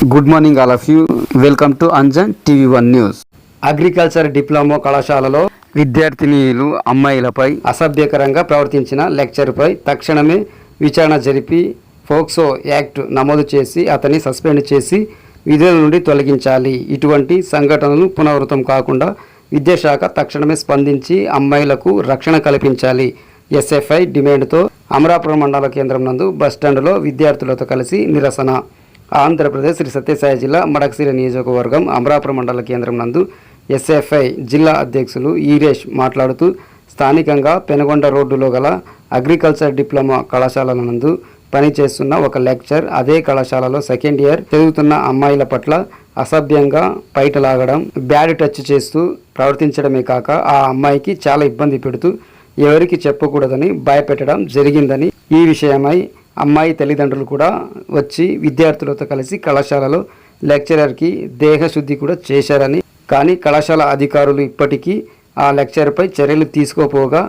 Good morning all of you. Welcome to Anjan TV one news. Agriculture diploma కళాశాలలో విద్యార్థినీలు అమ్మాయిలపై అసభ్యకరంగా ప్రవర్తించిన లెక్చర్పై తక్షణమే విచారణ జరిపి ఫోక్సో యాక్ట్ నమోదు చేసి అతన్ని సస్పెండ్ చేసి విధుల నుండి తొలగించాలి. ఇటువంటి సంఘటనలు పునరావృతం కాకుండా విద్యాశాఖ తక్షణమే స్పందించి అమ్మాయిలకు రక్షణ కల్పించాలి. ఎస్ఎఫ్ఐ డిమాండ్తో అమరాపురం మండల కేంద్రం నందు బస్టాండులో విద్యార్థులతో కలిసి నిరసన. ఆంధ్రప్రదేశ్ శ్రీ సత్యసాయి జిల్లా మడకశిర నియోజకవర్గం అమరాపురం మండల కేంద్రం నందు ఎస్ఎఫ్ఐ జిల్లా అధ్యక్షులు ఈరేష్ మాట్లాడుతూ స్థానికంగా పెనుగొండ రోడ్డులో గల అగ్రికల్చర్ డిప్లొమా కళాశాలల నందు పనిచేస్తున్న ఒక లెక్చర్ అదే కళాశాలలో సెకండ్ ఇయర్ చదువుతున్న అమ్మాయిల పట్ల అసభ్యంగా పైటలాగడం, బ్యాడ్ టచ్ చేస్తూ ప్రవర్తించడమే కాక ఆ అమ్మాయికి చాలా ఇబ్బంది పెడుతూ ఎవరికి చెప్పకూడదని భయపెట్టడం జరిగిందని, ఈ విషయమై అమ్మాయి తల్లిదండ్రులు కూడా వచ్చి విద్యార్థులతో కలిసి కళాశాలలో లెక్చరర్కి దేహశుద్ధి కూడా చేశారని, కానీ కళాశాల అధికారులు ఇప్పటికీ ఆ లెక్చర్పై చర్యలు తీసుకోపోగా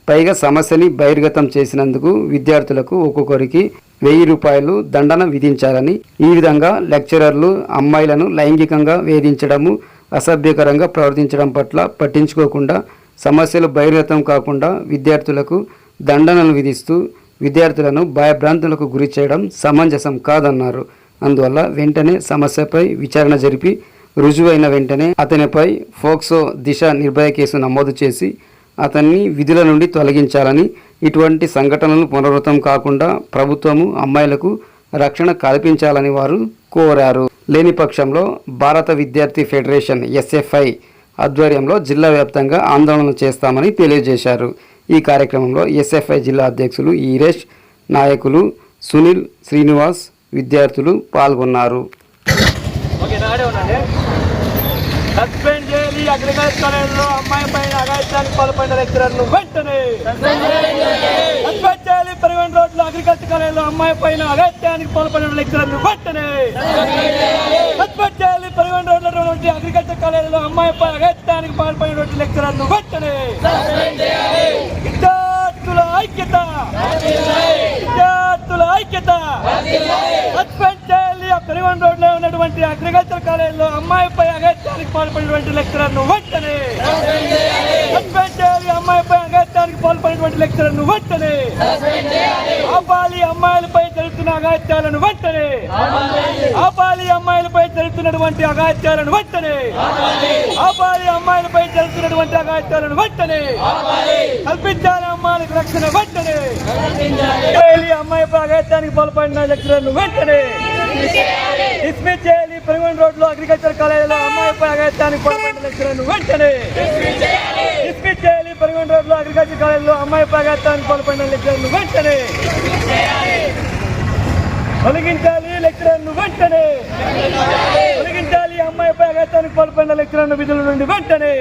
పైగా సమస్యని బహిర్గతం చేసినందుకు విద్యార్థులకు ఒక్కొక్కరికి 1000 రూపాయలు దండన విధించారని, ఈ విధంగా లెక్చరర్లు అమ్మాయిలను లైంగికంగా వేధించడము, అసభ్యకరంగా ప్రవర్తించడం పట్ల పట్టించుకోకుండా సమస్యలు బహిర్గతం కాకుండా విద్యార్థులకు దండనలు విధిస్తూ విద్యార్థులను భయభ్రాంతులకు గురి చేయడం సమంజసం కాదన్నారు. అందువల్ల వెంటనే సమస్యపై విచారణ జరిపి రుజువైన వెంటనే అతనిపై ఫోక్సో దిశ నిర్భయ కేసు నమోదు చేసి అతన్ని విధుల నుండి తొలగించాలని, ఇటువంటి సంఘటనలు పునరావృతం కాకుండా ప్రభుత్వము అమ్మాయిలకు రక్షణ కల్పించాలని వారు కోరారు. లేని పక్షంలో భారత విద్యార్థి ఫెడరేషన్ ఎస్ఎఫ్ఐ ఆధ్వర్యంలో జిల్లా వ్యాప్తంగా ఆందోళన చేస్తామని తెలియజేశారు. ఈ కార్యక్రమంలో ఎస్ఎఫ్ఐ జిల్లా అధ్యక్షులు ఈరేష్, నాయకులు సునీల్, శ్రీనివాస్, విద్యార్థులు పాల్గొన్నారు. సస్పెండ్ చేయాలి. అగ్రికల్చర్ కాలేజీలో అమ్మాయి పైన అఘాయిత్యానికి పాల్పడిన లెక్చరర్ను వెంటనే సస్పెండ్ చేయాలి. పెనుగొండ రోడ్లో అగ్రికల్చర్ కాలేజీలో అమ్మాయి పైన అఘాయిత్యానికి పాల్పడిన లెక్చరర్ను వెంటనే సస్పెండ్ చేయాలి. పెనుగొండ రోడ్లో అగ్రికల్చర్ కాలేజీలో అమ్మాయి పై అఘాయిత్యానికి పాల్పడిన లెక్చరర్ను వెంటనే విద్యార్థుల ఐక్యత, విద్యార్థుల ఐక్యత. సస్పెండ్ చేయాలి. పెనుగొండ రోడ్లో ఉన్నటువంటి అగ్రికల్చర్ కాలేజీలో అమ్మాయిపై అఘాయిత్యానికి పాల్పడినటువంటి లెక్చరర్ను వెంటనే సస్పెండ్ చేయాలి. అమ్మాయిపై అఘాయిత్యానికి పాల్పడినటువంటి లెక్చరర్ను వెంటనే ఆపాలి. అమ్మాయిలపై జరుగుతున్న అఘాయిత్యాలను వెంటనే ఆపాలి. అమ్మాయిలపై జరుగుతున్నటువంటి అఘాయిత్యాలను వెంటనే ఆపాలి. అమ్మాయిలపై జరుగుతున్నటువంటి అఘాయిత్యాలను వెంటనే కల్పించాలి. అమ్మాయిలకు రక్షణ వెంటనే అమ్మాయిపై అఘాయిత్యానికి పాల్పడిన లెక్చరర్ను వెంటనే డిస్మిస్ చేయాలి. పెనుగొండ రోడ్లో అగ్రికల్చర్ కాలేజీలో అమ్మాయిపై అఘాయిత్యానికి పాల్పడిన లెక్చరర్ను వెంటనే డిస్మిస్ చేయాలి. పెనుగొండ రోడ్లో అగ్రికల్చర్ కాలేజీలో అమ్మాయిపై అఘాయిత్యానికి పాల్పడిన లెక్చరర్ను వెంటనే తొలగించాలి. లెక్చరర్ను వెంటనే తొలగించాలి. అమ్మాయిపై అఘాయిత్యానికి పాల్పడిన లెక్చరర్ను విధుల నుండి వెంటనే